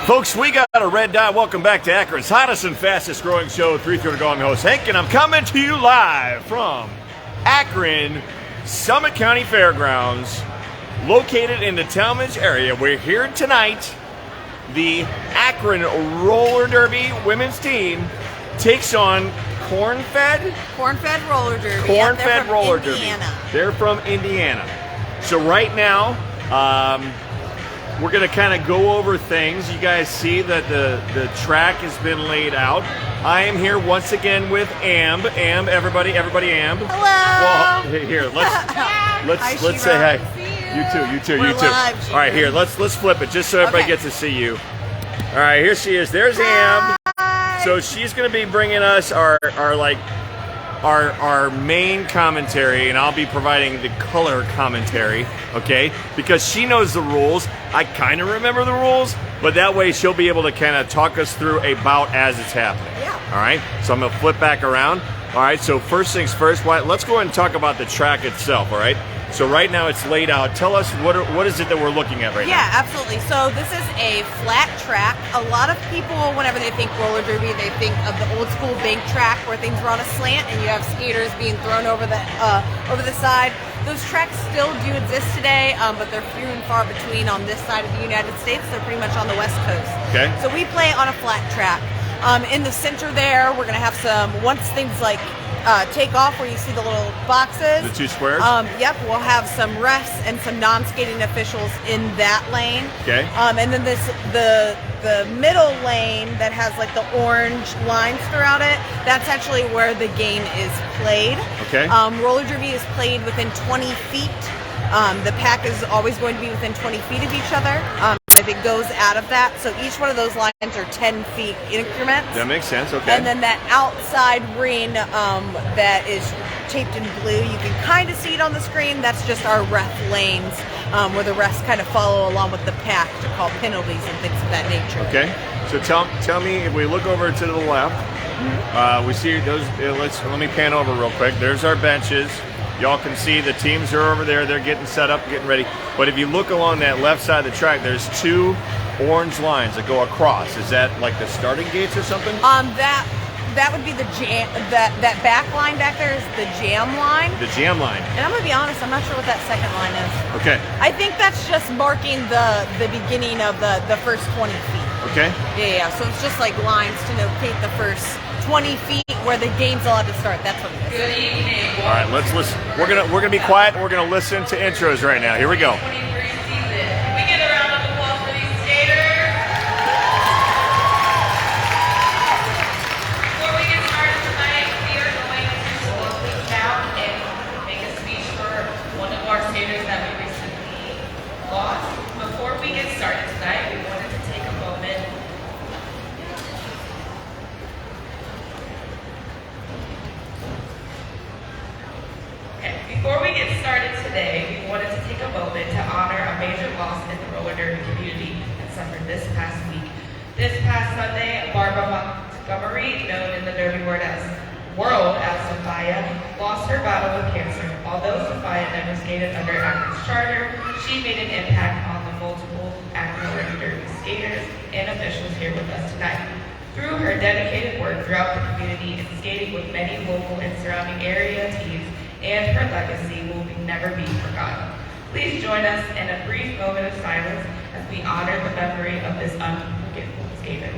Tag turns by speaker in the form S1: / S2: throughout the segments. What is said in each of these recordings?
S1: Folks, we got a red dot. Welcome back to Akron's hottest and fastest growing show, 3 Go. I'm your host, Hank, and I'm coming to you live from Akron, Summit County Fairgrounds, located in the Talmadge area. We're here tonight. The Akron Roller Derby women's team takes on Corn-Fed
S2: Roller Derby.
S1: Corn-Fed Roller
S2: Indiana.
S1: Derby. They're from Indiana. So right now, we're going to kind of go over things. You guys see that the track has been laid out. I am here once again with Amb. Amb, everybody, Amb.
S2: Hello.
S1: Well, here, let's say hi. You too.
S2: Live,
S1: all right, here, let's flip it just so everybody gets to see you. All right, here she is. There's Amb. So she's going to be bringing us our main commentary, and I'll be providing the color commentary, okay? Because she knows the rules. I kind of remember the rules, but that way she'll be able to kind of talk us through a bout as it's happening.
S2: Yeah.
S1: All right? So I'm going to flip back around. All right, so first things first, let's go ahead and talk about the track itself, all right? So right now it's laid out. Tell us what is it that we're looking at right now?
S2: Yeah, absolutely. So this is a flat track. A lot of people, whenever they think roller derby, they think of the old school bank track where things were on a slant and you have skaters being thrown over the side. Those tracks still do exist today, but they're few and far between on this side of the United States. They're pretty much on the West Coast.
S1: Okay. So
S2: we play on a flat track. In the center there, we're going to have once things like take off where you see the little boxes.
S1: The two squares?
S2: Yep, we'll have some refs and some non-skating officials in that lane.
S1: Okay.
S2: And then the middle lane that has like the orange lines throughout it, that's actually where the game is played.
S1: Okay.
S2: Roller derby is played within 20 feet. The pack is always going to be within 20 feet of each other. If it goes out of that, so each one of those lines are 10 feet increments.
S1: That makes sense, okay.
S2: And then that outside ring that is taped in blue, you can kind of see it on the screen. That's just our ref lanes where the refs kind of follow along with the pack to call penalties and things of that nature.
S1: Okay, so tell me, if we look over to the left, we see those, let me pan over real quick. There's our benches. Y'all can see the teams are over there. They're getting set up, getting ready. But if you look along that left side of the track, there's two orange lines that go across. Is that like the starting gates or something?
S2: That would be the jam. That back line back there is the jam line.
S1: The jam line.
S2: And I'm gonna be honest, I'm not sure what that second line is.
S1: Okay.
S2: I think that's just marking the beginning of the first 20 feet.
S1: Okay.
S2: Yeah. So it's just like lines to notate the first 20 feet where the game's allowed to start. That's what it is.
S3: Good evening.
S1: All right, let's listen. We're gonna be quiet and we're gonna listen to intros right now. Here we go.
S3: 23 season. Can we get a round of applause for these skaters? Before we get started tonight, we are going to slow things down and make a speech for one of our skaters that we recently lost. Before we get started tonight, we wanted to take a moment. Before we get started today, we wanted to take a moment to honor a major loss in the roller derby community that suffered this past week. This past Sunday, Barbara Montgomery, known in the derby world as Sophia, lost her battle with cancer. Although Sophia never skated under Akron's charter, she made an impact on the multiple Akron roller derby skaters and officials here with us tonight. Through her dedicated work throughout the community and skating with many local and surrounding area teams, and her legacy will never be forgotten. Please join us in a brief moment of silence as we honor the memory of this unforgettable skater.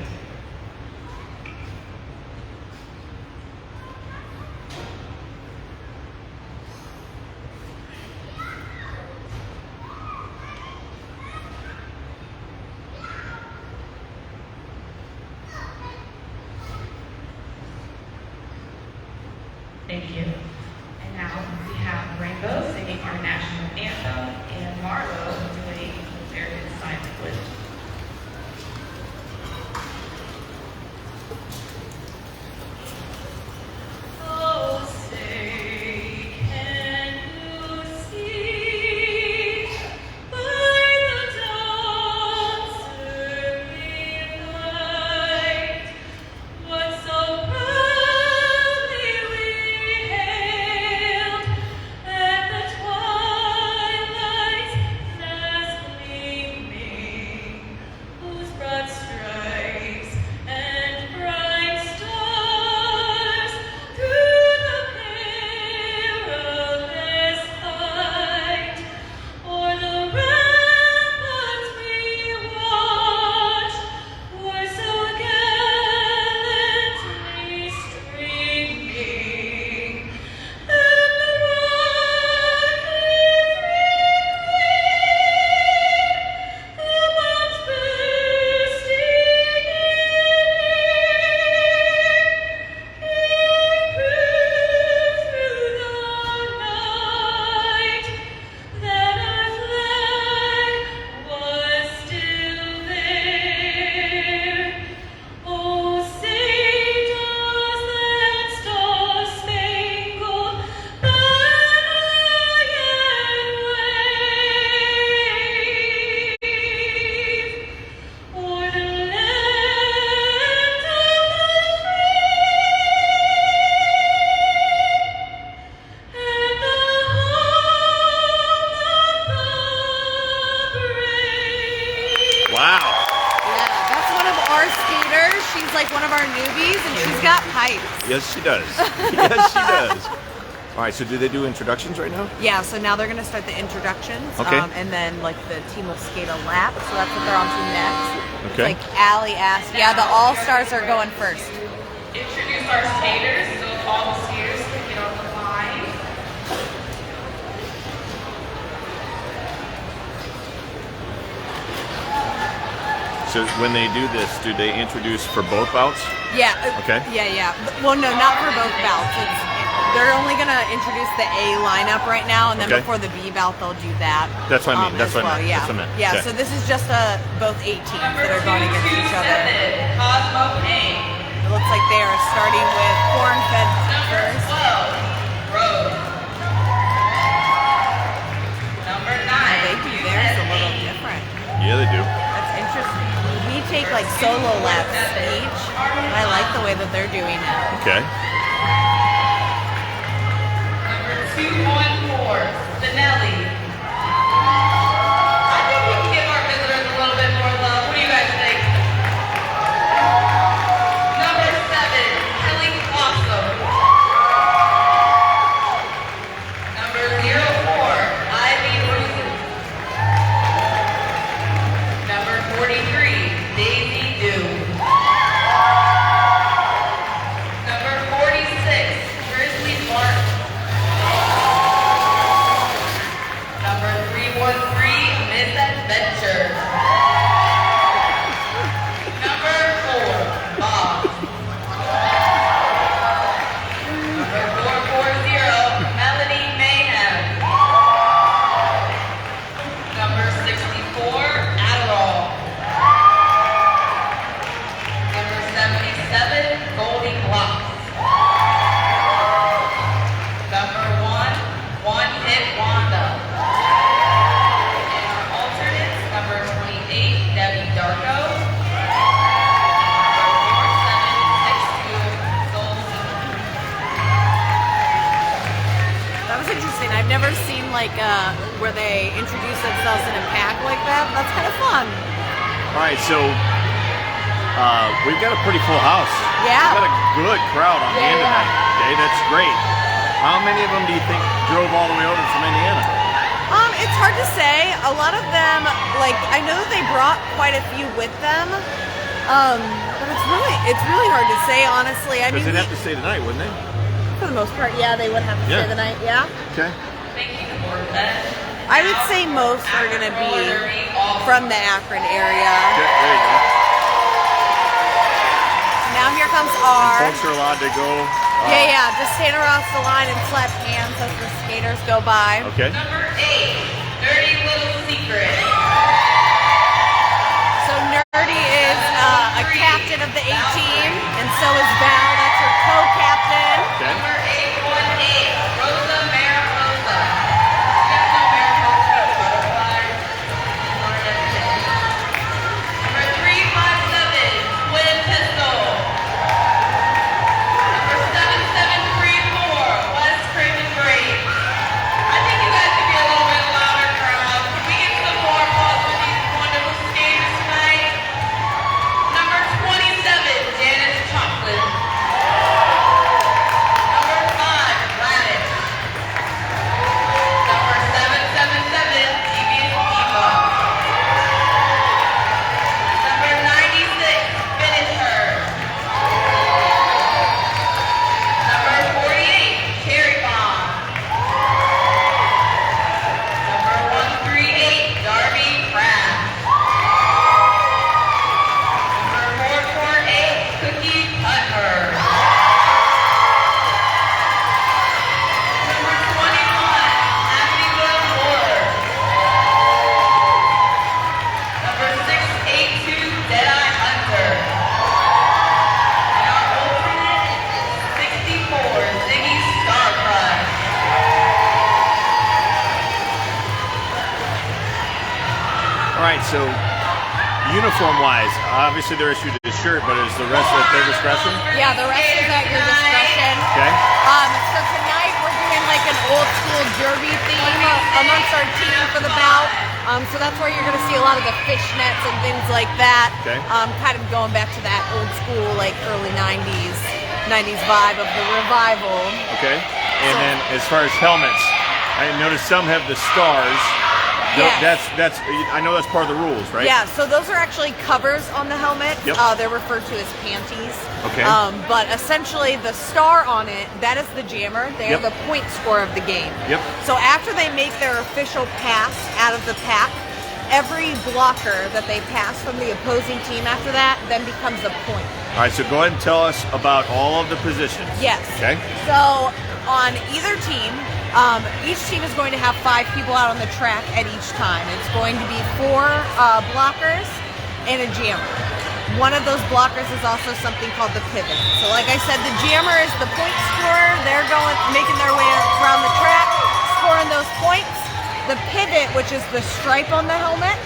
S3: Thank you. And now we have Rainbow singing our national anthem and Marlo doing American Sign Language. Oh, say, can you see by the dawn's early light what so proudly we hailed at the twilight's
S1: Wow.
S2: Yeah, that's one of our skaters. She's like one of our newbies, and she's got pipes.
S1: Yes, she does. Yes, she does. All right, so do they do introductions right now?
S2: Yeah, so now they're going to start the introductions.
S1: Okay.
S2: And then, like, the team will skate a lap, so that's what they're on to next.
S1: Okay.
S2: It's like Allie asked. Yeah, the All-Stars are going first.
S3: Introduce our skaters, so all the skaters can get on the line.
S1: So when they do this, do they introduce for both bouts?
S2: Yeah.
S1: Okay.
S2: Yeah. Well, no, not for both bouts. They're only going to introduce the A lineup right now, and then
S1: Okay.
S2: before the B bout, they'll do that.
S1: That's what I mean. That's
S2: as
S1: what I
S2: well.
S1: meant.
S2: Yeah.
S1: That's what I meant.
S2: Yeah,
S1: Okay.
S2: so this is just both 8 teams that are going against each other.
S3: 227, Cosmo Payne.
S2: It looks like they are starting with corn-fed
S3: Number
S2: first.
S3: 12, Rose. Number 9,
S2: They do theirs a little different.
S1: Yeah, they do.
S2: That's interesting. We take like solo laps each, and I like the way that they're doing it.
S1: Okay.
S3: Number 214, Benelli. I think we can give our visitors a little bit more love. What do you guys think? Number 7, Kelly Blossom. Number 04, Ivy Rusin. Number 43, Daisy Dew. Number 46, Grizzly Martin. Number 313, Miss Adventure. Number 4, Bob. Number 440, Melody Mayhem. Number 64, Adderall. Number 77, Goldie Blocks. Number 1, One Hit Wanda. And our alternates, number 28, Debbie Darko. Number 4762, Soul Sister.
S2: That was interesting. I've never seen like where they introduce themselves in a pack like that. That's kind of fun.
S1: All right, so we've got a pretty full house.
S2: Yeah.
S1: We've got a good crowd on hand
S2: Yeah.
S1: tonight. Okay, that's great. How many of them do you think drove all the way over from Indiana?
S2: It's hard to say. A lot of them, like I know that they brought quite a few with them. But it's really hard to say, honestly. I
S1: Because
S2: mean,
S1: they'd have to stay tonight, wouldn't they?
S2: for the most part, yeah, they would have to
S1: Yeah.
S2: stay the night. Yeah.
S1: Okay.
S3: Thank you, Corvette.
S2: I would say most are going to be from the Akron area.
S1: Okay, there you go.
S2: Now here comes
S1: And
S2: R.
S1: folks are allowed to go.
S2: Yeah, just stand across the line and slap hands as the skaters go by.
S1: Okay.
S3: Number 8, Dirty Little Secret.
S2: So Nerdy is a captain of the A team, and so is Val. That's her co-captain.
S1: Okay.
S3: Number 818, Rosa Mariposa. You guys know Mariposa means butterfly? Learned that today. Number 357, Twin Pistol. Number 7734, West Craven Brave. I think you guys could be a little bit louder, crowd. Can we get some more applause for these wonderful skaters tonight? Number 27, Janice Chocolate. Number 5, Radish. Number 777, Devious Diva. Number 96, Finisher. Number 48, Cherry Bomb. Number 138, Darby Craft. Number 448, Cookie Cutter. Number 21, Amityville Horror. Number 682, Deadeye Hunter. And our alternate, 64, Ziggy Starcrush.
S1: All right, so uniform-wise, obviously they're issued a shirt, but is the rest at their discretion?
S2: Yeah, the rest is at your discretion.
S1: Okay.
S2: So tonight we're doing like an old school derby theme amongst our team for the bout. So that's where you're going to see a lot of the fishnets and things like that.
S1: Okay.
S2: Kind of going back to that old school, like early 90s vibe of the revival.
S1: Okay. And then as far as helmets, I noticed some have the stars.
S2: Yes.
S1: That's I know that's part of the rules, right?
S2: Yeah, so those are actually covers on the helmet.
S1: Yep.
S2: They're referred to as panties.
S1: Okay.
S2: But essentially the star on it, that is the jammer. They are
S1: Yep.
S2: the point score of the game.
S1: Yep.
S2: So after they make their official pass out of the pack, every blocker that they pass from the opposing team after that then becomes a point.
S1: All right, so go ahead and tell us about all of the positions.
S2: Yes.
S1: Okay.
S2: So on either team, each team is going to have 5 people out on the track at each time. It's going to be 4 blockers and a jammer. One of those blockers is also something called the pivot. So like I said, the jammer is the point scorer. They're making their way around the track, scoring those points. The pivot, which is the stripe on the helmet,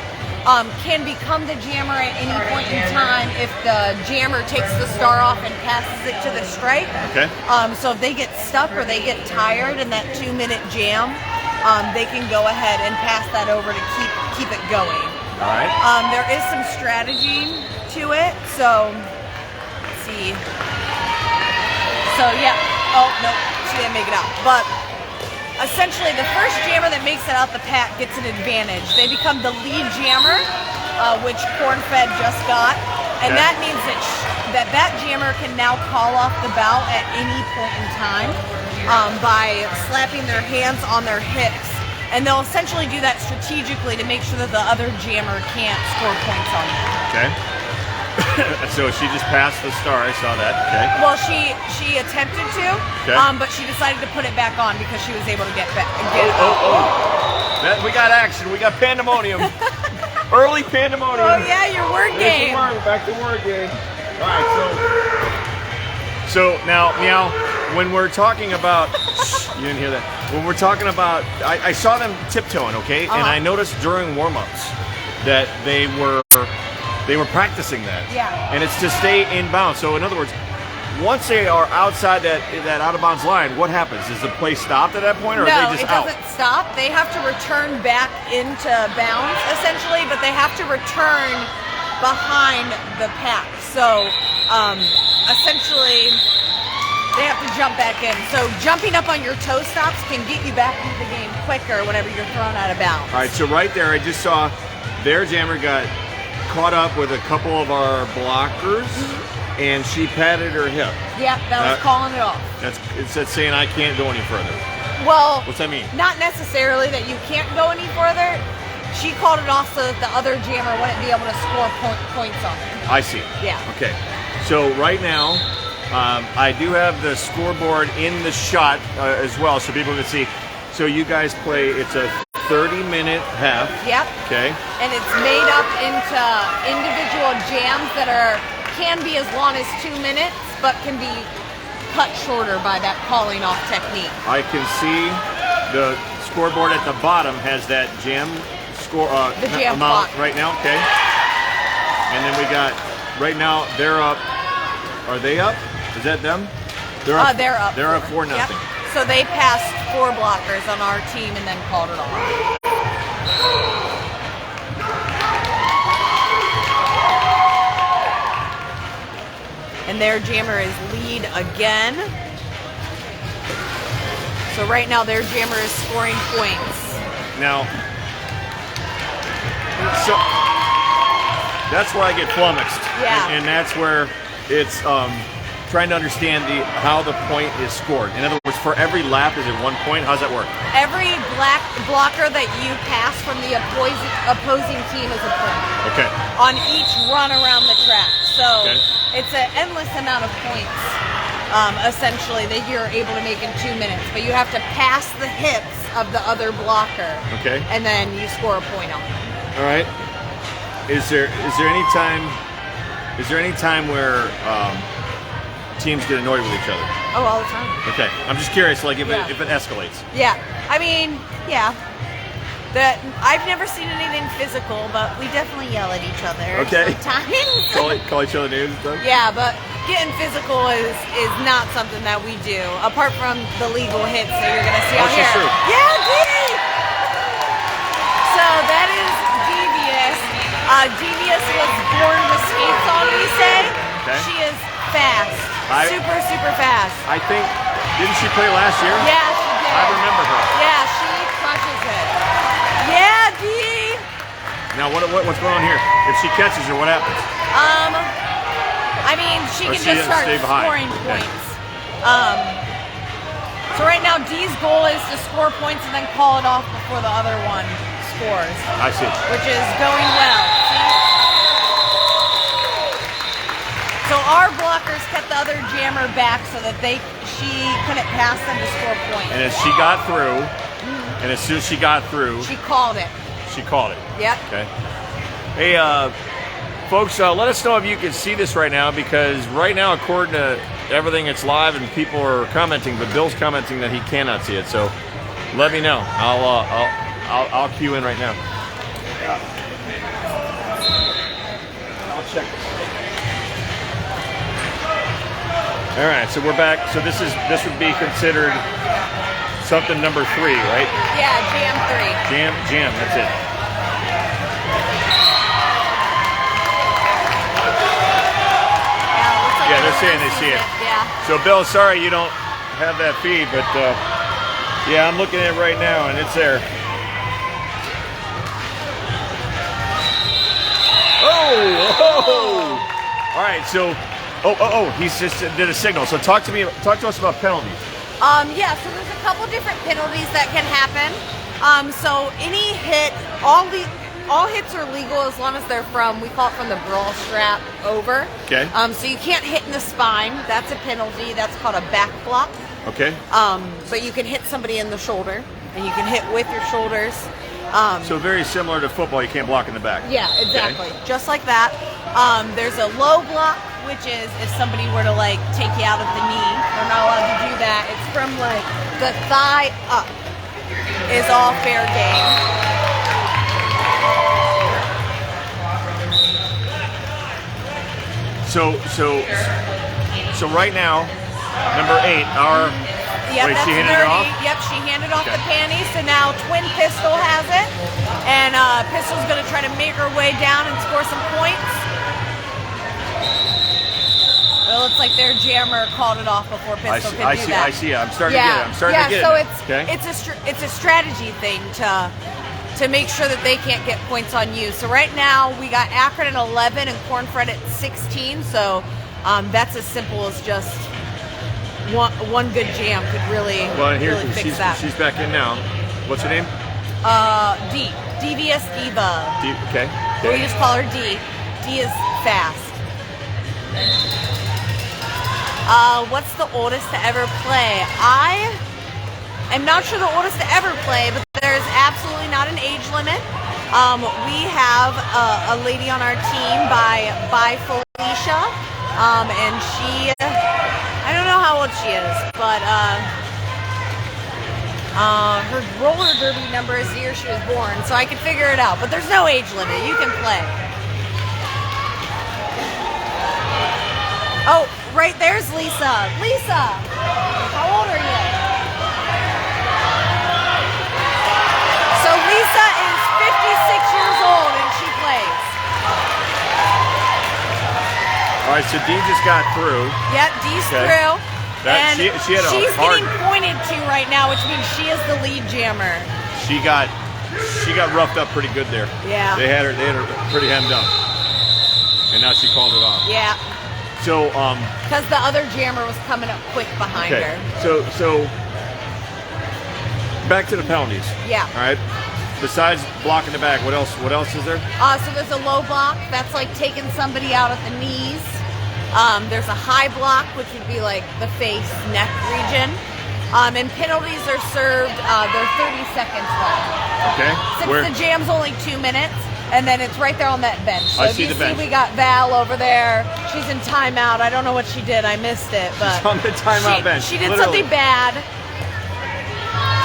S2: can become the jammer at any point in time if the jammer takes the star off and passes it to the stripe.
S1: Okay.
S2: So if they get stuck or they get tired in that 2-minute jam, they can go ahead and pass that over to keep it going.
S1: All right.
S2: There is some strategy to it, so let's see. So yeah, oh no, she didn't make it out. But essentially, the first jammer that makes it out the pack gets an advantage. They become the lead jammer, which Corn-Fed just got, and
S1: Okay.
S2: that means that jammer can now call off the bout at any point in time by slapping their hands on their hips. And they'll essentially do that strategically to make sure that the other jammer can't score points on them.
S1: Okay. So she just passed the star. I saw that. Okay.
S2: Well, she attempted to,
S1: Okay.
S2: but she decided to put it back on because she was able to get back.
S1: We got action. We got pandemonium. Early pandemonium.
S2: Oh yeah, your word game.
S1: Back to word game. All right. So now, Meow, when we're talking about, you didn't hear that. When we're talking about, I saw them tiptoeing, okay, and I noticed during warm-ups that they were practicing that.
S2: Yeah.
S1: And it's to stay in bounds. So in other words, once they are outside that out of bounds line, what happens? Is the play stopped at that point, or
S2: No,
S1: are they just
S2: it
S1: out?
S2: doesn't stop. They have to return back into bounds, essentially, but they have to return behind the pack. So, essentially, they have to jump back in. So, jumping up on your toe stops can get you back into the game quicker whenever you're thrown out of bounds.
S1: All right, so right there, I just saw their jammer got caught up with a couple of our blockers, and she patted her hip.
S2: Yep, that was calling it off.
S1: It's saying I can't go any further.
S2: Well,
S1: What's that mean?
S2: not necessarily that you can't go any further. She called it off so that the other jammer wouldn't be able to score points on it.
S1: I see.
S2: Yeah.
S1: Okay. So right now, I do have the scoreboard in the shot as well, so people can see. So you guys play. It's a 30-minute half.
S2: Yep.
S1: Okay.
S2: And it's made up into individual jams that can be as long as 2 minutes, but can be cut shorter by that calling off technique.
S1: I can see the scoreboard at the bottom has that jam score
S2: The jam
S1: amount
S2: clock.
S1: right now. Okay. And then we got right now they're up. Are they up? Is that them? They're up.
S2: They're up.
S1: They're up 4-0.
S2: Yep. So they passed 4 blockers on our team and then called it off. And their jammer is lead again. So right now their jammer is scoring points.
S1: Now, so that's where I get flummoxed.
S2: Yeah.
S1: And that's where it's trying to understand how the point is scored. In other words, for every lap, is it 1 point? How's that work?
S2: Every blocker that you pass from the opposing team is a point.
S1: Okay.
S2: On each run around the track. So
S1: Okay.
S2: it's an endless amount of points, essentially, that you're able to make in 2 minutes. But you have to pass the hips of the other blocker.
S1: Okay.
S2: And then you score a point on them.
S1: All right. Is there any time where teams get annoyed with each other?
S2: Oh, all the time.
S1: Okay. I'm just curious, like if
S2: Yeah.
S1: it escalates.
S2: Yeah. I mean, yeah. I've never seen anything physical, but we definitely yell at each other
S1: Okay.
S2: sometimes.
S1: Call each other names and stuff.
S2: Yeah, but getting physical is not something that we do, apart from the legal hits that you're gonna see out
S1: she's
S2: here.
S1: true.
S2: Yeah, Dee! So that is Devious. Devious was born with skates on, we say.
S1: Okay.
S2: She is fast. Super, super fast.
S1: I think, didn't she play last year?
S2: Yeah, she did.
S1: I remember her.
S2: Yeah, she crushes it. Yeah, Dee!
S1: Now, what's going on here? If she catches her, what happens?
S2: I mean, she
S1: Or
S2: can
S1: she
S2: just
S1: doesn't
S2: start
S1: stay behind.
S2: scoring
S1: Okay.
S2: points. So right now, Dee's goal is to score points and then call it off before the other one scores,
S1: I see.
S2: which is going well. See? So our blockers kept the other jammer back so that she couldn't pass them to score points.
S1: And as she got through, and as soon as she got through,
S2: She called it.
S1: she called it.
S2: Yep.
S1: Okay. Hey, folks, let us know if you can see this right now, because right now, according to everything, it's live and people are commenting, but Bill's commenting that he cannot see it. So let me know. I'll cue in right now. I'll check this. All right, so we're back. So this would be considered something number 3, right?
S2: Yeah, jam 3.
S1: Jam. That's it. Yeah, they're saying they see it.
S2: Yeah.
S1: So, Bill, sorry you don't have that feed, but yeah, I'm looking at it right now, and it's there. Oh! All right, so, he just did a signal. So, talk to us about penalties.
S2: Yeah, so there's a couple different penalties that can happen. So any hit, all hits are legal as long as they're we call it from the brawl strap over.
S1: Okay.
S2: So you can't hit in the spine. That's a penalty. That's called a back block.
S1: Okay.
S2: But you can hit somebody in the shoulder, and you can hit with your shoulders.
S1: So very similar to football, you can't block in the back.
S2: Yeah, exactly.
S1: Okay.
S2: Just like that. There's a low block, which is if somebody were to take you out of the knee. They're not allowed to do that. It's from the thigh up. Is all fair game.
S1: So right now, number 8, our.
S2: Yep,
S1: Wait,
S2: that's
S1: she handed it
S2: nerdy.
S1: off?
S2: Yep, she handed off
S1: Okay.
S2: the panties. So now Twin Pistol has it, and Pistol's going to try to make her way down and score some points. It looks like their jammer called it off before Pistol could do that.
S1: I see. I'm starting to get it. I'm starting to get
S2: so
S1: it.
S2: it's a strategy thing to make sure that they can't get points on you. So right now we got Akron at 11 and Cornfred at 16. So that's as simple as just one good jam could really fix that.
S1: She's back in now. What's her name?
S2: Devious Diva.
S1: Okay.
S2: So we just call her D. D is fast. What's the oldest to ever play? I am not sure the oldest to ever play, but there's absolutely not an age limit. We have a lady on our team by Felicia, and she, I don't know how old she is, but her roller derby number is the year she was born, so I can figure it out. But there's no age limit. You can play. Oh, right there's Lisa. Lisa, how old are you? So Lisa is 56 years old and she plays.
S1: All right, so Dee just got through.
S2: Yep, Dee's
S1: Okay.
S2: through.
S1: That-
S2: And
S1: she had a
S2: she's
S1: hard-
S2: getting pointed to right now, which means she is the lead jammer.
S1: She got roughed up pretty good there.
S2: Yeah.
S1: They had her pretty hemmed up, and now she called it off.
S2: Yeah,
S1: So
S2: because the other jammer was coming up quick behind
S1: okay.
S2: her.
S1: So back to the penalties.
S2: Yeah.
S1: All right. Besides blocking the back, what else is there?
S2: So there's a low block, that's like taking somebody out at the knees. There's a high block, which would be like the face, neck region. And penalties are served, they're 30 seconds long.
S1: Okay.
S2: Since the jam's only 2 minutes, and then it's right there on that bench. So
S1: I
S2: if
S1: see
S2: you
S1: the bench.
S2: we got Val over there. She's in timeout. I don't know what she did. I missed it. But
S1: She's on the timeout bench.
S2: She did
S1: literally.
S2: something bad.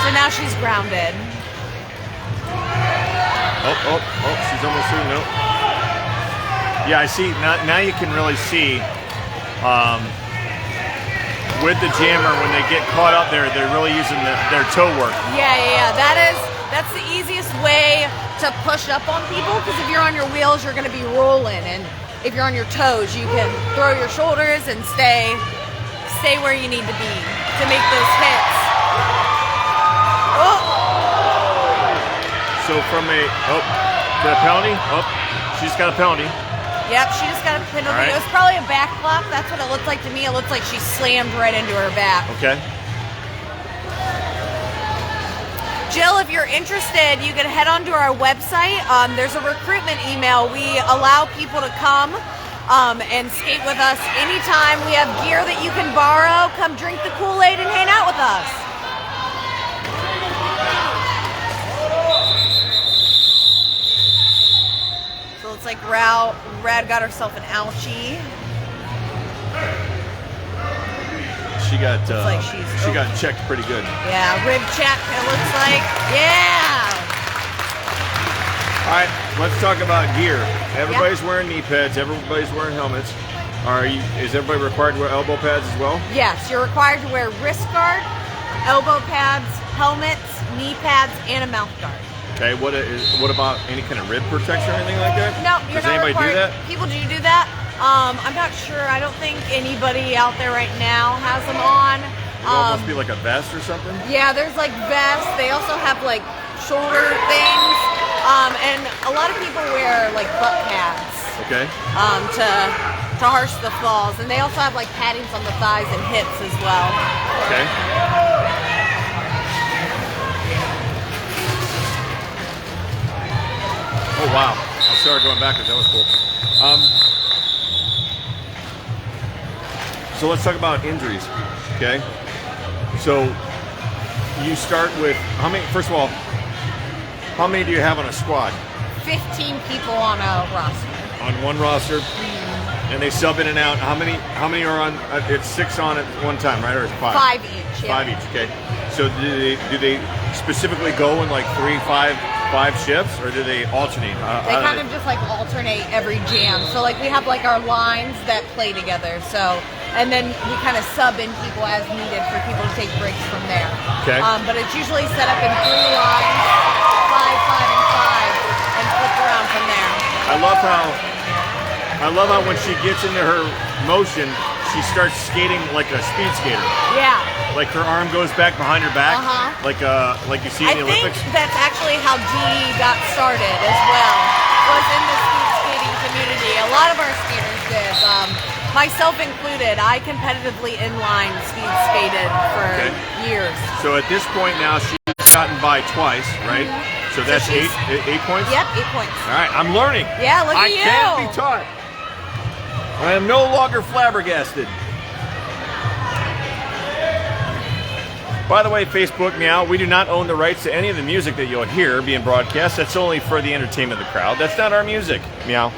S2: So now she's grounded.
S1: Oh, she's almost through. Nope. Yeah, I see. Now you can really see with the jammer, when they get caught up there, they're really using their toe work.
S2: Yeah. That's the easiest way to push up on people, because if you're on your wheels, you're going to be rolling, and if you're on your toes, you can throw your shoulders and stay where you need to be to make those hits. Oh.
S1: So from the penalty. Oh, she just got a penalty.
S2: Yep, she just got a penalty.
S1: Right.
S2: It was probably a back block. That's what it looked like to me. It looked like she slammed right into her back.
S1: Okay.
S2: Jill, if you're interested, you can head onto our website. There's a recruitment email. We allow people to come and skate with us anytime. We have gear that you can borrow. Come drink the Kool-Aid and hang out with us. So it's like Rad got herself an ouchie.
S1: She got
S2: like
S1: she got checked pretty good.
S2: Yeah, rib check, it looks like. Yeah!
S1: All right, let's talk about gear. Everybody's wearing knee pads. Everybody's wearing helmets. Is everybody required to wear elbow pads as well?
S2: Yes, you're required to wear wrist guard, elbow pads, helmets, knee pads, and a mouth guard.
S1: Okay, what about any kind of rib protection or anything like that?
S2: No, you're
S1: Does
S2: not
S1: anybody
S2: required.
S1: do that?
S2: People do that. I'm not sure. I don't think anybody out there right now has them on.
S1: It'll almost be like a vest or something?
S2: Yeah, there's like vests. They also have like shoulder things. And a lot of people wear like butt pads.
S1: Okay.
S2: To harsh the falls. And they also have like paddings on the thighs and hips as well.
S1: Okay. Oh wow. I started going backwards. That was cool. So let's talk about injuries. Okay. So you start with how many? First of all, how many do you have on a squad?
S2: 15 people on a roster.
S1: On one roster, and they sub in and out. How many are on? It's 6 on at one time, right? Or it's 5?
S2: 5 each. Yeah.
S1: 5 each. Okay. So do they specifically go in like 3, 5 shifts, or do they alternate?
S2: They kind of just like alternate every jam. So like we have like our lines that play together. So. And then we kind of sub in people as needed for people to take breaks from there.
S1: Okay.
S2: But it's usually set up in 3 lines, 5, 5, and 5, and flip around from there.
S1: I love how when she gets into her motion, she starts skating like a speed skater.
S2: Yeah.
S1: Like her arm goes back behind her back, like you see in the Olympics.
S2: I think that's actually how Dee got started as well. Was in the speed skating community. A lot of our skaters did. Myself included, I competitively inline speed skated for years.
S1: So at this point now, she's gotten by twice, right? So that's
S2: she's-
S1: 8 points?
S2: Yep, 8 points.
S1: All right, I'm learning.
S2: Yeah, look at
S1: I
S2: you.
S1: can't be taught. I am no longer flabbergasted. By the way, Facebook Meow, we do not own the rights to any of the music that you'll hear being broadcast. That's only for the entertainment of the crowd. That's not our music. Meow.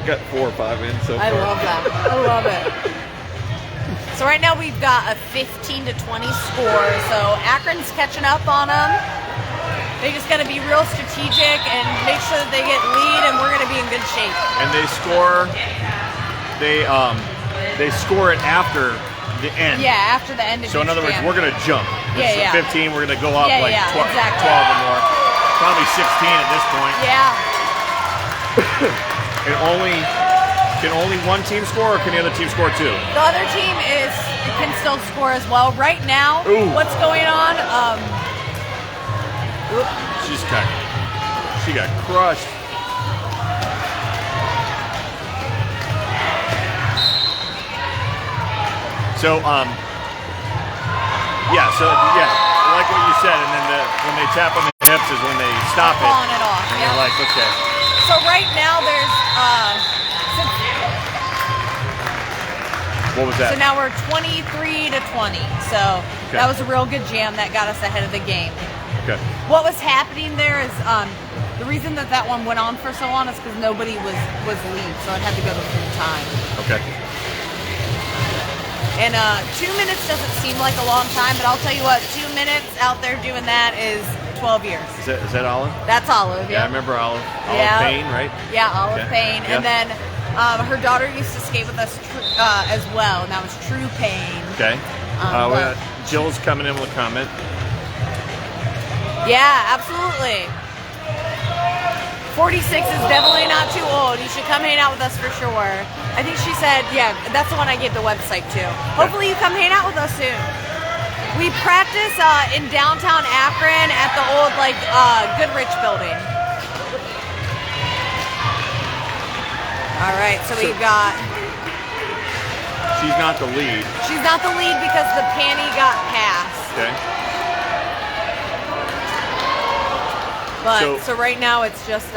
S1: Got 4 or 5 in so far.
S2: I love that. I love it. So right now we've got a 15 to 20 score. So Akron's catching up on them. They just got to be real strategic and make sure that they get lead, and we're going to be in good shape.
S1: And they score. They score it after the end.
S2: Yeah, after the end of
S1: So in
S2: each
S1: other words,
S2: jam.
S1: we're going to jump.
S2: Yeah,
S1: It's
S2: yeah.
S1: 15. We're going to go up
S2: Yeah,
S1: like
S2: yeah,
S1: 12,
S2: exactly.
S1: 12 or more. Probably 16 at this point.
S2: Yeah.
S1: And can only one team score, or can the other team score 2?
S2: The other team can still score as well. Right now, what's going on?
S1: She got crushed. So like what you said, and then when they tap on the hips is when they stop it.
S2: Calling it off.
S1: And
S2: Yeah.
S1: you're like, okay.
S2: So right now there's
S1: What was that?
S2: so now we're 23 to 20. So that was a real good jam that got us ahead of the game.
S1: Okay.
S2: What was happening there is the reason that one went on for so long is because nobody was lead, so it had to go to full time.
S1: Okay.
S2: And 2 minutes doesn't seem like a long time, but I'll tell you what, 2 minutes out there doing that is 12 years.
S1: Is that Olive?
S2: That's Olive.
S1: Yeah, I
S2: Yeah.
S1: remember Olive. Olive
S2: Yeah.
S1: Payne, right?
S2: Yeah, Olive
S1: Okay.
S2: Payne.
S1: Yeah.
S2: And then her daughter used to skate with us as well, and that was True Payne.
S1: Okay.
S2: But-
S1: Jill's coming in with a comment.
S2: Yeah, absolutely. 46 is definitely not too old. You should come hang out with us for sure. I think she said, yeah, that's the one I gave the website to. Hopefully you come hang out with us soon. We practice in downtown Akron at the old Goodrich building. All right, so we've got.
S1: She's not the lead.
S2: She's not the lead because the panty got passed.
S1: Okay.
S2: But so right now it's just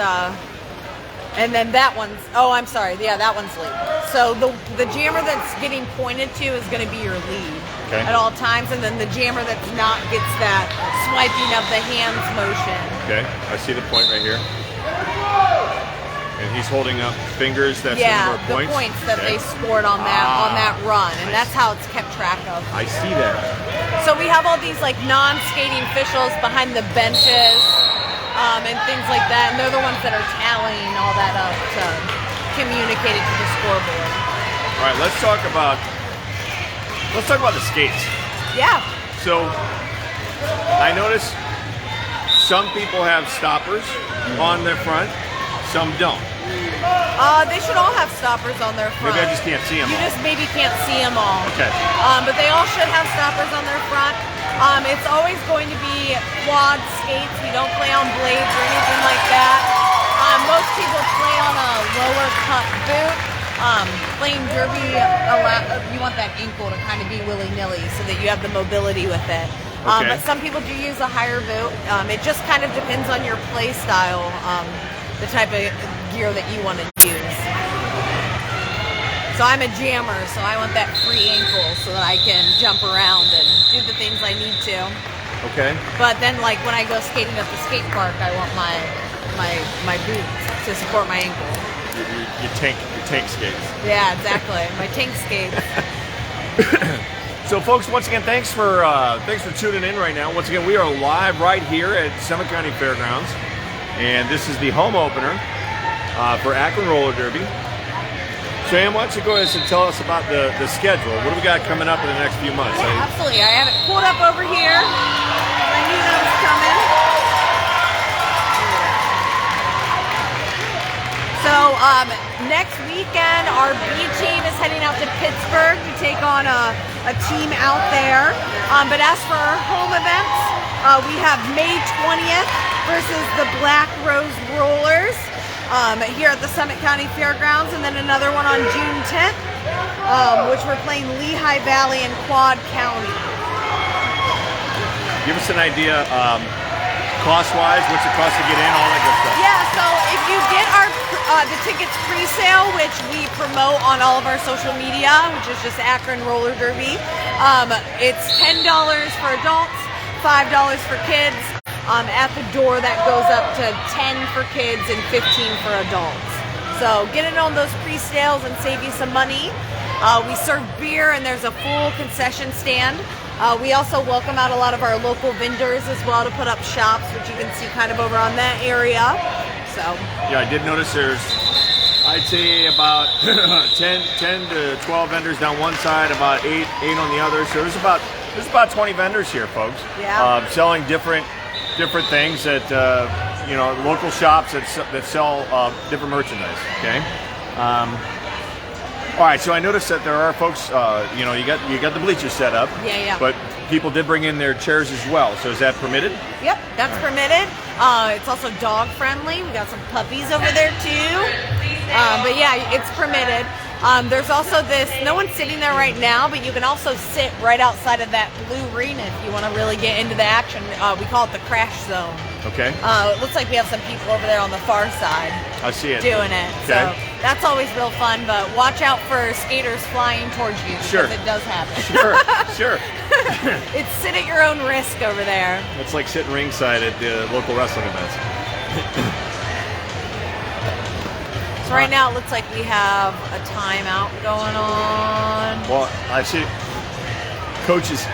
S2: and then that one's I'm sorry, yeah, that one's lead. So the jammer that's getting pointed to is going to be your lead at all times, and then the jammer that's not gets that swiping of the hands motion.
S1: Okay, I see the point right here. And he's holding up fingers. That's
S2: Yeah,
S1: the
S2: the points that they scored on that run, and that's how it's kept track of.
S1: I see that.
S2: So we have all these like non-skating officials behind the benches. And things like that, and they're the ones that are tallying all that up to communicate it to the scoreboard.
S1: All right, let's talk about the skates.
S2: Yeah.
S1: So I notice some people have stoppers on their front, some don't.
S2: They should all have stoppers on their front.
S1: Maybe I just can't see them
S2: You
S1: all.
S2: just maybe can't see them all.
S1: Okay.
S2: But they all should have stoppers on their front. It's always going to be quad skates. We don't play on blades or anything like that. Most people play on a lower cut boot. Playing derby, you want that ankle to kind of be willy-nilly so that you have the mobility with it.
S1: Okay.
S2: But some people do use a higher boot. It just kind of depends on your play style, the type of gear that you want to use. So I'm a jammer, so I want that free ankle so that I can jump around and do the things I need to.
S1: Okay.
S2: But then, like when I go skating at the skate park, I want my boots to support my ankle.
S1: Your tank skates.
S2: Yeah, exactly. My tank skates.
S1: So, folks, once again, thanks for tuning in right now. Once again, we are live right here at Summit County Fairgrounds, and this is the home opener for Akron Roller Derby. Sam, why don't you go ahead and tell us about the schedule? What do we got coming up in the next few months?
S2: Yeah, absolutely. I have it pulled up over here. I knew that was coming. So next weekend, our B team is heading out to Pittsburgh to take on a team out there. But as for our home events, we have May 20th versus the Black Rose Rollers. Here at the Summit County Fairgrounds, and then another one on June 10th, which we're playing Lehigh Valley and Quad County.
S1: Give us an idea, cost-wise, what's it cost to get in, all that good stuff.
S2: Yeah, so if you get the tickets pre-sale, which we promote on all of our social media, which is just Akron Roller Derby, it's $10 for adults, $5 for kids. At the door that goes up to 10 for kids and 15 for adults. So get in on those pre-sales and save you some money. We serve beer and there's a full concession stand. We also welcome out a lot of our local vendors as well to put up shops, which you can see kind of over on that area. So
S1: yeah, I did notice there's, I'd say about 10 to 12 vendors down one side, about eight on the other. So there's about 20 vendors here, folks.
S2: Yeah.
S1: Selling different things at local shops that sell different merchandise. Okay. All right. So I noticed that there are folks. You got the bleachers set up.
S2: Yeah.
S1: But people did bring in their chairs as well. So is that permitted?
S2: Yep, that's permitted. It's also dog friendly. We got some puppies over there too. But yeah, it's permitted. There's also this, no one's sitting there right now, but you can also sit right outside of that blue arena if you want to really get into the action. We call it the crash zone.
S1: Okay.
S2: It looks like we have some people over there on the far side
S1: I see it.
S2: doing it.
S1: Okay.
S2: So that's always real fun, but watch out for skaters flying towards you because
S1: Sure.
S2: it does happen.
S1: Sure.
S2: It's sit at your own risk over there.
S1: It's like sitting ringside at the local wrestling events.
S2: So right now it looks like we have a timeout going on.
S1: Well, I see coaches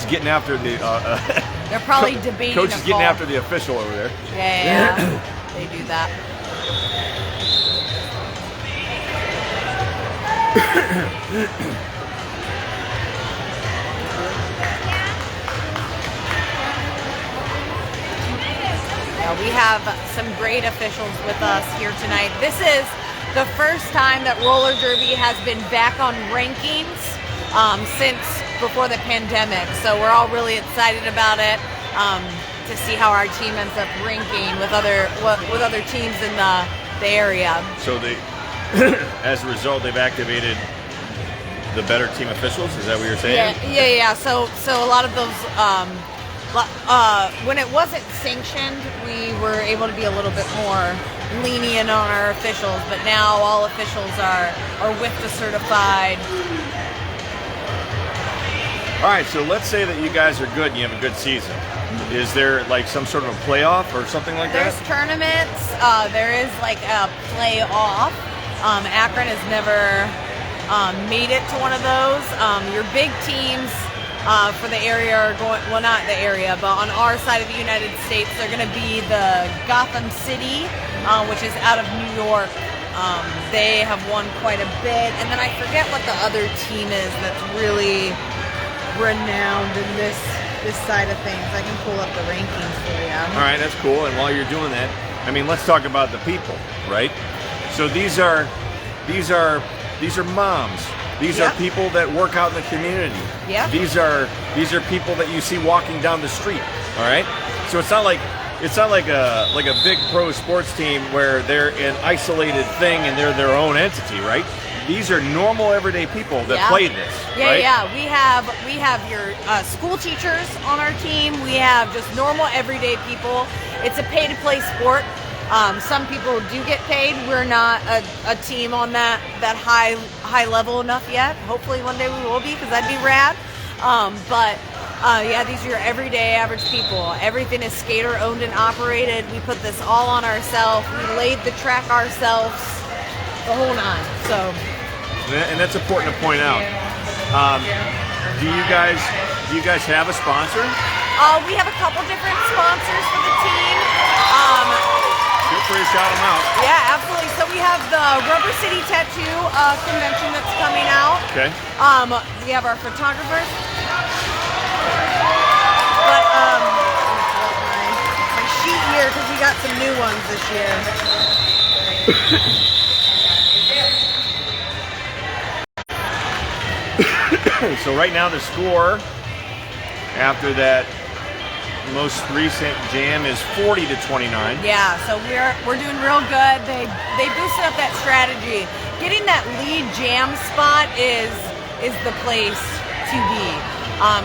S1: getting after the
S2: They're probably debating.
S1: Coach
S2: a
S1: is getting
S2: call.
S1: after the official over there.
S2: Yeah, they do that. We have some great officials with us here tonight. This is the first time that roller derby has been back on rankings since before the pandemic. So we're all really excited about it to see how our team ends up ranking with other teams in the area.
S1: So they, as a result, they've activated the better team officials. Is that what you're saying?
S2: Yeah. So a lot of those. When it wasn't sanctioned, we were able to be a little bit more lenient on our officials, but now all officials are with the certified.
S1: All right, so let's say that you guys are good and you have a good season. Is there like some sort of a playoff or something like
S2: There's
S1: that?
S2: tournaments. There is like a playoff. Akron has never made it to one of those. Your big teams for the area are going, well, not the area, but on our side of the United States, they're going to be the Gotham City, which is out of New York. They have won quite a bit. And then I forget what the other team is that's really renowned in this side of things. I can pull up the rankings for you.
S1: All right, that's cool. And while you're doing that, I mean, let's talk about the people, right? So these are moms. These are people that work out in the community.
S2: Yeah.
S1: These are people that you see walking down the street. All right. So it's not like a big pro sports team where they're an isolated thing and they're their own entity, right? These are normal everyday people that play this. Right?
S2: Yeah. We have your school teachers on our team. We have just normal everyday people. It's a pay-to-play sport. Some people do get paid. We're not a team on that high level enough yet. Hopefully one day we will be, because that'd be rad. These are your everyday average people. Everything is skater owned and operated. We put this all on ourselves. We laid the track ourselves, the whole nine. So,
S1: and that's important to point out. Do you guys have a sponsor?
S2: we have a couple different sponsors for the team.
S1: Feel free to shout them out.
S2: Yeah, absolutely. So we have the Rubber City Tattoo convention that's coming out.
S1: Okay.
S2: We have our photographers. But my sheet here, because we got some new ones this year.
S1: So right now the score after that most recent jam is 40-29.
S2: Yeah, so we're doing real good. They boosted up that strategy. Getting that lead jam spot is the place to be,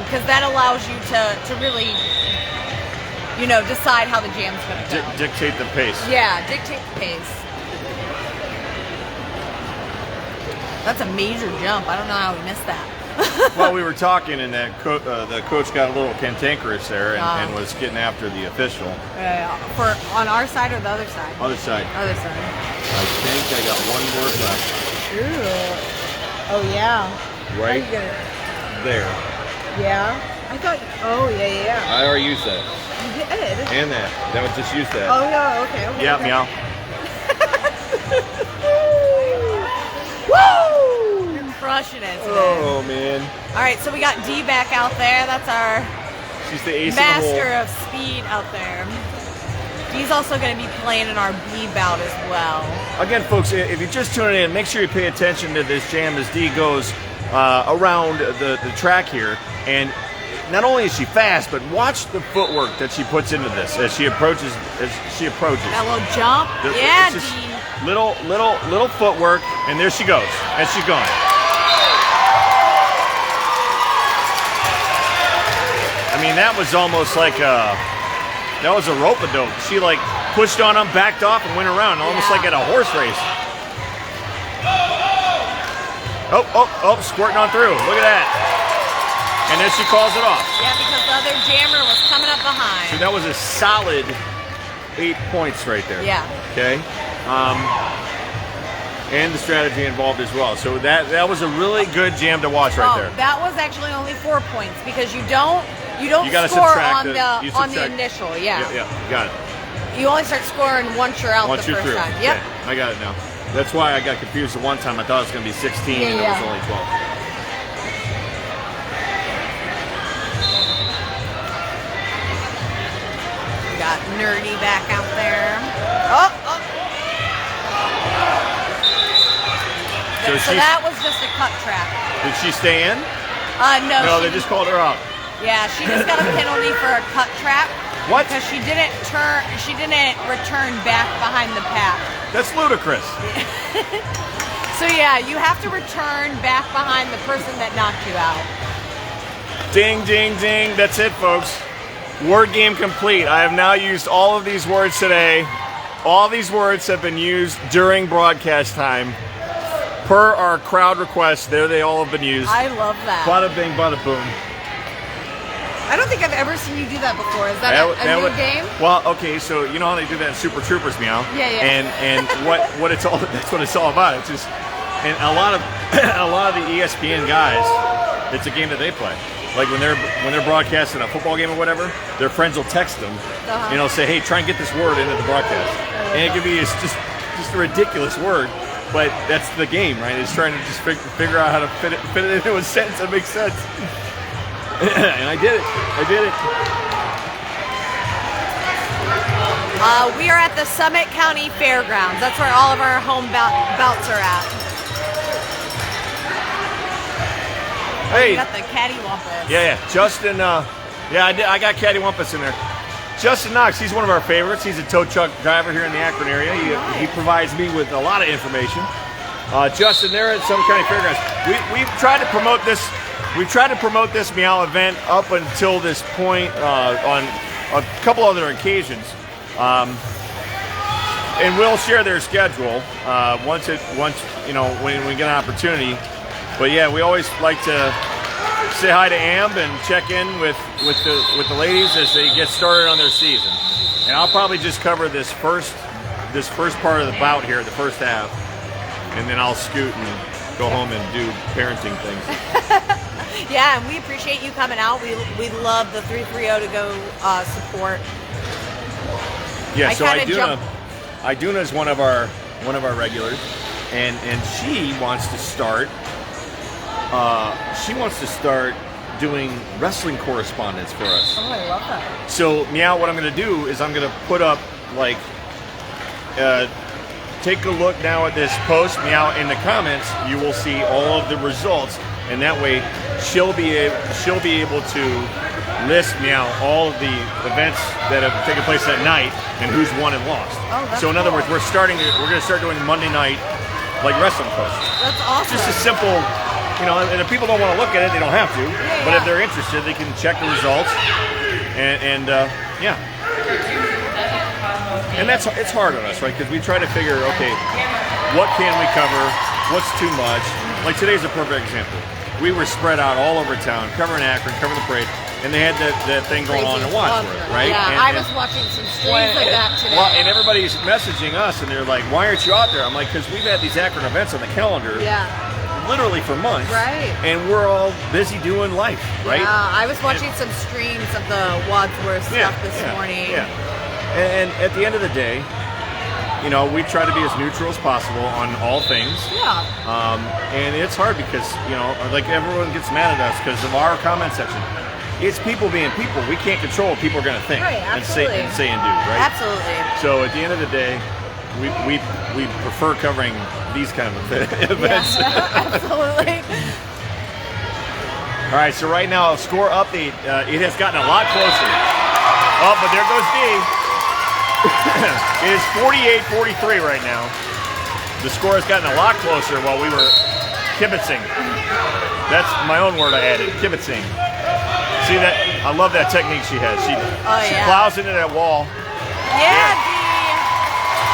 S2: because that allows you to really, decide how the jam's going to go.
S1: Dictate the pace.
S2: Yeah, dictate the pace. That's a major jump. I don't know how we missed that.
S1: Well, we were talking, and that the coach got a little cantankerous there and was getting after the official.
S2: For on our side or the other side?
S1: Other side.
S2: Other side.
S1: I think I got one word left.
S2: Ooh. Oh yeah.
S1: Right there.
S2: Yeah. I thought. Oh yeah.
S1: I already used that.
S2: You did.
S1: And that. That was just used that.
S2: Oh yeah. Okay.
S1: Yeah,
S2: okay.
S1: meow.
S2: Woo! You're crushing it today.
S1: Oh man.
S2: All right, so we got D back out there. That's our
S1: She's the ace
S2: master
S1: of
S2: of speed out there. He's also going to be playing in our B bout as well.
S1: Again, folks, if you're just tuning in, make sure you pay attention to this jam as Dee goes around the track here. And not only is she fast, but watch the footwork that she puts into this as she approaches.
S2: That little jump. Yeah,
S1: It's just
S2: D.
S1: little footwork, and there she goes. And she's gone. I mean, that was almost like that was a rope-a-dope. She like pushed on him, backed off, and went around, almost like at a horse race. Oh, squirting on through. Look at that. And then she calls it off.
S2: Yeah, because the other jammer was coming up behind.
S1: So that was a solid 8 points right there.
S2: Yeah.
S1: Okay. And the strategy involved as well. So that was a really good jam to watch right there.
S2: That was actually only 4 points, because you don't You don't
S1: You gotta
S2: score
S1: subtract you
S2: on the
S1: subtract-
S2: initial. Yeah.
S1: Yeah, got it.
S2: You only start scoring once you're out
S1: Once
S2: the
S1: you're
S2: first
S1: through.
S2: time. Yep.
S1: Okay, I got it now. That's why I got confused the one time. I thought it was going to be 16 and it was only 12.
S2: We got Nerdy back out there. Oh. So that was just a cut track.
S1: Did she stay in?
S2: No.
S1: No, they just called her out.
S2: Yeah, she just got a penalty for a cut track.
S1: What?
S2: Because she didn't return back behind the pack.
S1: That's ludicrous.
S2: So yeah, you have to return back behind the person that knocked you out.
S1: Ding, ding, ding. That's it, folks. Word game complete. I have now used all of these words today. All these words have been used during broadcast time. Per our crowd request, there they all have been used.
S2: I love that.
S1: Bada bing, bada boom.
S2: I don't think I've ever seen you do that before. Is that a new game?
S1: Well, okay, so you know how they do that in Super Troopers, Meow?
S2: Yeah.
S1: And what it's all, that's what it's all about. It's just, and a lot of the ESPN guys, it's a game that they play. Like when they're broadcasting a football game or whatever, their friends will text them, say, hey, try and get this word into the broadcast. And it could be just a ridiculous word, but that's the game, right? It's trying to just figure out how to fit it into a sentence that makes sense. And I did it.
S2: We are at the Summit County Fairgrounds. That's where all of our home bouts are at.
S1: Hey.
S2: You got the cattywampus.
S1: Yeah. Justin, I got cattywampus in there. Justin Knox, he's one of our favorites. He's a tow truck driver here in the Akron area. He provides me with a lot of information. Justin, they're at Summit County Fairgrounds. We've tried to promote this. We've tried to promote this Meow event up until this point on a couple other occasions, and we'll share their schedule once when we get an opportunity. But yeah, we always like to say hi to Amb and check in with the ladies as they get started on their season. And I'll probably just cover this first part of the bout here, the first half, and then I'll scoot and go home and do parenting things.
S2: Yeah, and we appreciate you coming out. We love the 330 to go support.
S1: Yeah, so Iduna is one of our regulars, and she wants to start. She wants to start doing wrestling correspondence for us.
S2: Oh, I love that.
S1: So Meow, what I'm going to do is I'm going to put up take a look now at this post, Meow. In the comments, you will see all of the results, and that way she'll be able to list, Meow, all of the events that have taken place that night and who's won and lost.
S2: Oh, that's
S1: so in other
S2: cool.
S1: words, we're going to start doing Monday night wrestling posts.
S2: That's awesome.
S1: Just a simple, and if people don't want to look at it, they don't have to.
S2: Yeah,
S1: but if they're interested, they can check the results. And it's hard on us, right? Because we try to figure, okay, what can we cover? What's too much? Like today's a perfect example. We were spread out all over town, covering Akron, covering the parade, and they had that thing going on in Wadsworth, right?
S2: Yeah, I was watching some streams like that today.
S1: Well, and everybody's messaging us, and they're like, why aren't you out there? I'm like, because we've had these Akron events on the calendar.
S2: Yeah.
S1: Literally for months,
S2: right?
S1: And we're all busy doing life, right?
S2: Yeah, I was watching some streams of the Wadsworth stuff this morning.
S1: Yeah, and at the end of the day, we try to be as neutral as possible on all things.
S2: Yeah.
S1: And it's hard because everyone gets mad at us because of our comment section. It's people being people. We can't control what people are going to think and say and do, right?
S2: Absolutely.
S1: So at the end of the day, we prefer covering these kind of events.
S2: Yeah, absolutely.
S1: All right, so right now, score update. It has gotten a lot closer. Oh, but there goes D. It is 48-43 right now. The score has gotten a lot closer while we were kibitzing. That's my own word I added, kibitzing. See that? I love that technique she has. She plows into that wall.
S2: Yeah.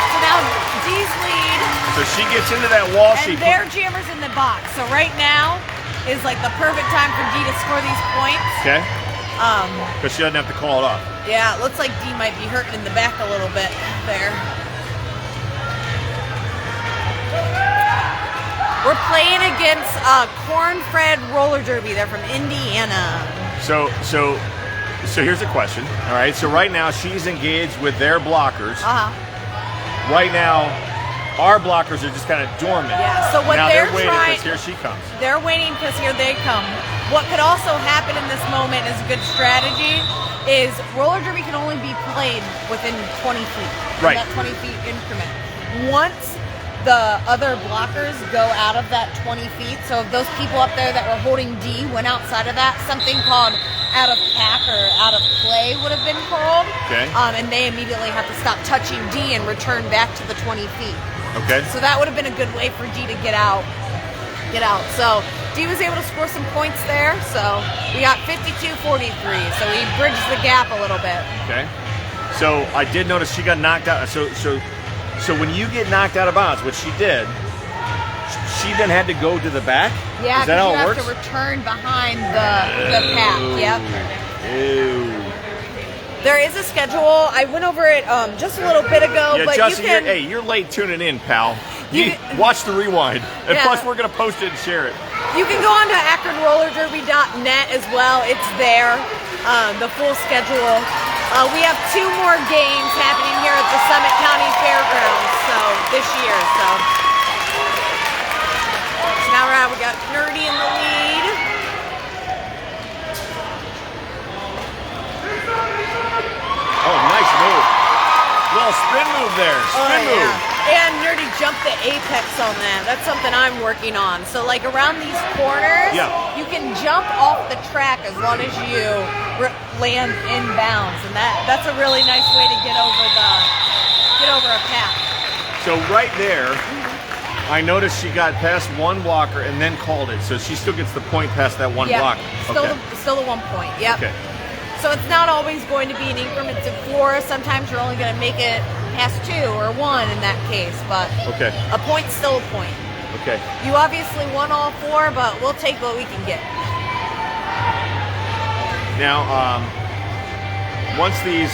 S2: So now D's lead.
S1: So she gets into that wall.
S2: And their jammer's in the box. So right now is like the perfect time for D to score these points.
S1: Okay. Because she doesn't have to call it off.
S2: Yeah, it looks like D might be hurting in the back a little bit there. We're playing against Corn-Fed Roller Derby. They're from Indiana.
S1: So So here's a question. All right. So right now she's engaged with their blockers. Right now, our blockers are just kind of dormant.
S2: Yeah. So what
S1: now
S2: they're
S1: waiting
S2: trying,
S1: because here she comes.
S2: They're waiting because here they come. What could also happen in this moment is a good strategy. Is roller derby can only be played within 20 feet.
S1: Right.
S2: That 20 feet increment. Once the other blockers go out of that 20 feet, so if those people up there that were holding D went outside of that, something called out of pack or out of play would have been called.
S1: Okay.
S2: And they immediately have to stop touching D and return back to the 20 feet.
S1: Okay.
S2: So that would have been a good way for D to get out. So D was able to score some points there. So we got 52-43. So we bridged the gap a little bit.
S1: Okay. So I did notice she got knocked out. So when you get knocked out of bounds, which she did, she then had to go to the back?
S2: Yeah,
S1: is that how
S2: you
S1: it
S2: have
S1: works?
S2: to return behind the pack. Yep.
S1: Ew.
S2: There is a schedule. I went over it just a little bit ago,
S1: Yeah,
S2: but
S1: Justin,
S2: you can.
S1: you're late tuning in, pal.
S2: You-
S1: Watch the rewind. And
S2: Yeah.
S1: plus, we're going to post it and share it.
S2: You can go on to akronrollerderby.net as well. It's there, the full schedule. We have 2 more games happening here at the Summit County Fairgrounds. This year. So now we got Nerdy in the lead.
S1: Oh, nice move. Little spin move there. Spin move.
S2: And Nerdy jumped the apex on that. That's something I'm working on. So like around these corners, you can jump off the track as long as you land in bounds, and that's a really nice way to get over a pack.
S1: So right there, I noticed she got past one blocker and then called it. So she still gets the point past that one blocker.
S2: Still the 1 point. Yep.
S1: Okay.
S2: So it's not always going to be in increments of 4. Sometimes you're only going to make it past 2 or 1 in that case, but a point's still a point.
S1: Okay.
S2: You obviously won all 4, but we'll take what we can get.
S1: Now, once these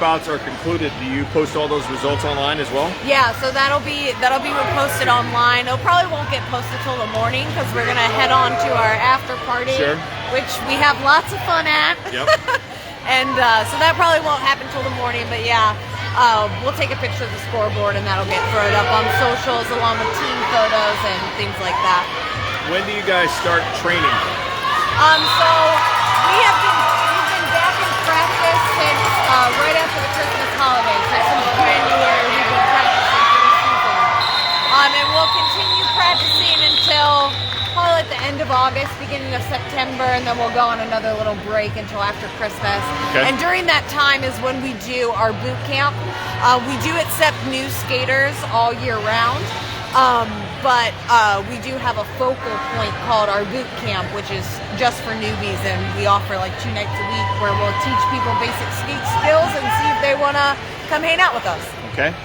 S1: bouts are concluded, do you post all those results online as well?
S2: Yeah, so that'll be posted online. It probably won't get posted till the morning because we're gonna head on to our after party, which we have lots of fun at.
S1: Yep.
S2: And so that probably won't happen till the morning. But yeah, we'll take a picture of the scoreboard and that'll get thrown up on socials along with team photos and things like that.
S1: When do you guys start training?
S2: So we've been back in practice since right after the Christmas holidays. So since January, we've been practicing for the season. And we'll continue practicing until probably at the end of August, beginning of September, and then we'll go on another little break until after Christmas.
S1: Okay.
S2: And during that time is when we do our boot camp. We do accept new skaters all year round. But we do have a focal point called our boot camp, which is just for newbies, and we offer like 2 nights a week where we'll teach people basic skate skills and see if they want to come hang out with us.
S1: Okay.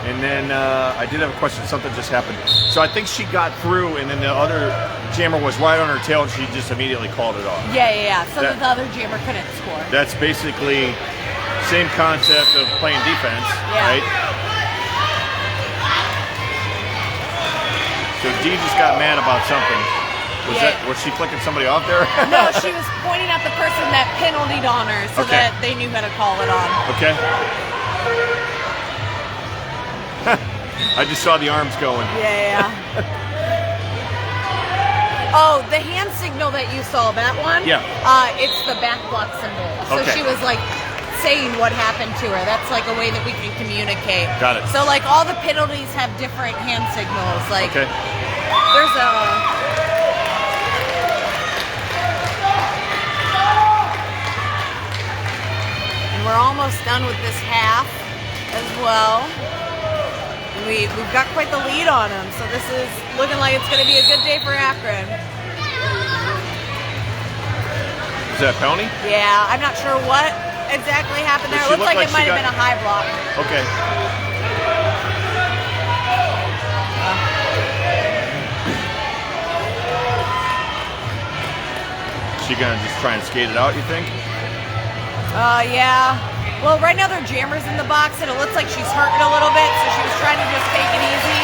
S1: And then I did have a question. Something just happened. So I think she got through, and then the other jammer was right on her tail, and she just immediately called it off.
S2: Yeah. So that the other jammer couldn't score.
S1: That's basically same concept of playing defense, right? So Dee just got mad about something. Was she flicking somebody off there?
S2: No, she was pointing at the person that penaltied on her so that they knew how to call it on.
S1: Okay. I just saw the arms going.
S2: Yeah. Oh, the hand signal that you saw, that one?
S1: Yeah.
S2: It's the back block symbol. So she was like saying what happened to her. That's like a way that we can communicate.
S1: Got it.
S2: So like all the penalties have different hand signals. Like there's a and we're almost done with this half as well. We've got quite the lead on them, so this is looking like it's going to be a good day for Akron.
S1: Is that a penalty?
S2: Yeah, I'm not sure what exactly happened there. It looks like it might have been a high block.
S1: Okay. She gonna just try and skate it out, you think?
S2: Yeah. Well, right now there are jammers in the box, and it looks like she's hurting a little bit, so she was trying to just take it easy.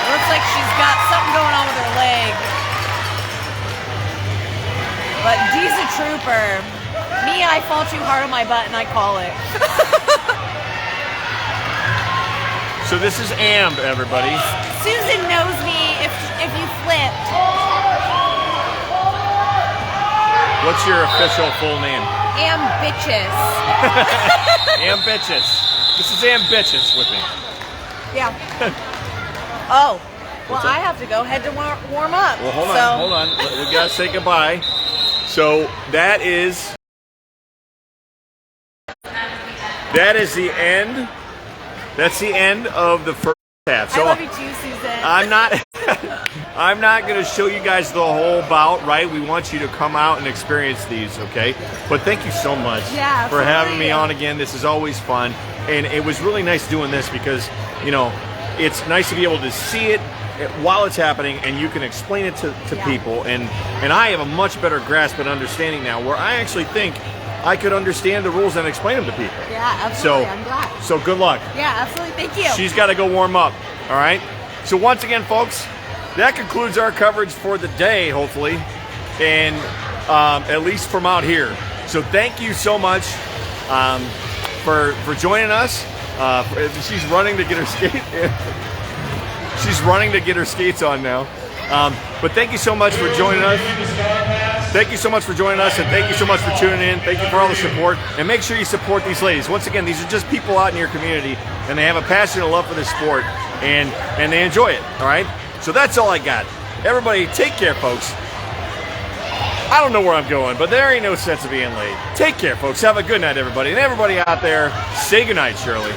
S2: It looks like she's got something going on with her leg. But D's a trooper. Me, I fall too hard on my butt and I call it.
S1: So this is Amb, everybody.
S2: Susan knows me if you flipped.
S1: What's your official full name?
S2: Ambitious.
S1: Ambitious. This is Ambitious with me.
S2: Yeah. Oh. Well, I have to go. Head to warm up.
S1: Well, hold on. We gotta say goodbye. So that is the end. That's the end of the first half. So
S2: I love you too, Susan.
S1: I'm not going to show you guys the whole bout, right? We want you to come out and experience these, okay? But thank you so much for having me on again. This is always fun, and it was really nice doing this because, you know, it's nice to be able to see it while it's happening, and you can explain it to people. And I have a much better grasp and understanding now, where I actually think I could understand the rules and explain them to people.
S2: Yeah, absolutely. I'm glad.
S1: So good luck.
S2: Yeah, absolutely. Thank you.
S1: She's got to go warm up. All right. So once again, folks, that concludes our coverage for the day, hopefully, and at least from out here. So thank you so much for joining us. She's running to get her skate. She's running to get her skates on now. But thank you so much for joining us. Thank you so much for joining us, and thank you so much for tuning in. Thank you for all the support, and make sure you support these ladies. Once again, these are just people out in your community, and they have a passion and love for this sport, and they enjoy it, all right? So that's all I got. Everybody, take care, folks. I don't know where I'm going, but there ain't no sense of being late. Take care, folks. Have a good night, everybody. And everybody out there, say good night, Shirley.